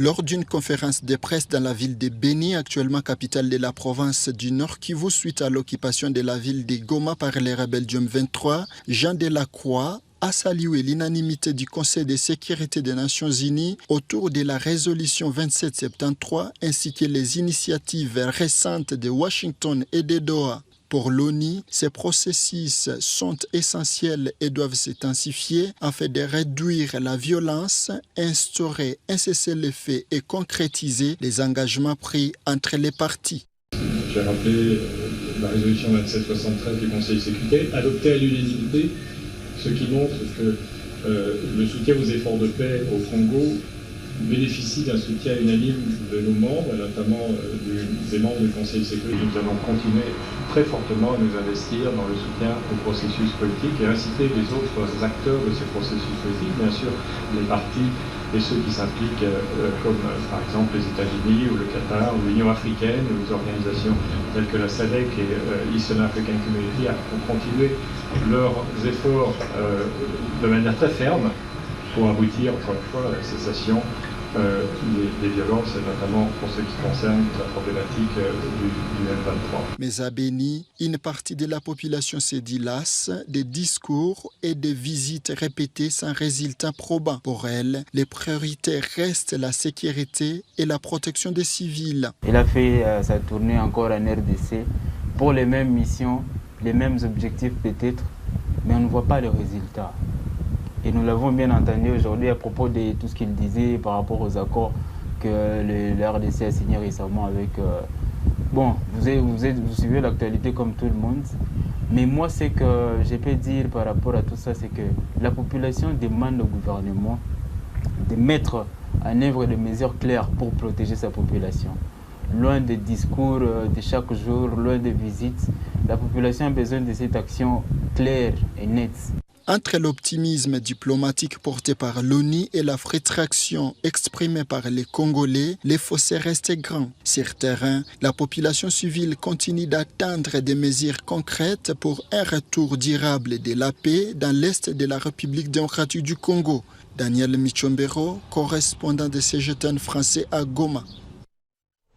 Lors d'une conférence de presse dans la ville de Beni, actuellement capitale de la province du Nord Kivu, suite à l'occupation de la ville de Goma par les rebelles du M23, Jean Delacroix a salué l'unanimité du Conseil de sécurité des Nations Unies autour de la résolution 2773 ainsi que les initiatives récentes de Washington et de Doha. Pour l'ONU, ces processus sont essentiels et doivent s'intensifier afin de réduire la violence, instaurer un cessez-le-feu et concrétiser les engagements pris entre les parties. J'ai rappelé la résolution 2773 du Conseil de sécurité, adoptée à l'unanimité, ce qui montre que le soutien aux efforts de paix au Congo bénéficie d'un soutien unanime de nos membres, notamment des membres du Conseil de sécurité. Nous allons continuer très fortement à nous investir dans le soutien au processus politique et inciter les autres acteurs de ces processus politiques, bien sûr les partis et ceux qui s'impliquent, comme par exemple les États-Unis ou le Qatar ou l'Union africaine ou les organisations telles que la SADC et Eastern African Community à continuer leurs efforts de manière très ferme pour aboutir, encore une fois, à la cessation des violences, et notamment pour ce qui concerne la problématique du M23. Mais à Beni, une partie de la population se dit lasse des discours et des visites répétées sans résultat probant. Pour elle, les priorités restent la sécurité et la protection des civils. Il a fait sa tournée encore en RDC pour les mêmes missions, les mêmes objectifs peut-être, mais on ne voit pas le résultat. Et nous l'avons bien entendu aujourd'hui à propos de tout ce qu'il disait par rapport aux accords que le RDC a signé récemment avec... Bon, vous suivez l'actualité comme tout le monde, mais moi ce que je peux dire par rapport à tout ça, c'est que la population demande au gouvernement de mettre en œuvre des mesures claires pour protéger sa population. Loin des discours de chaque jour, loin des visites, la population a besoin de cette action claire et nette. Entre l'optimisme diplomatique porté par l'ONU et la rétraction exprimée par les Congolais, les fossés restent grands. Sur terrain, la population civile continue d'attendre des mesures concrètes pour un retour durable de la paix dans l'est de la République démocratique du Congo. Daniel Michombero, correspondant de CGTN français à Goma.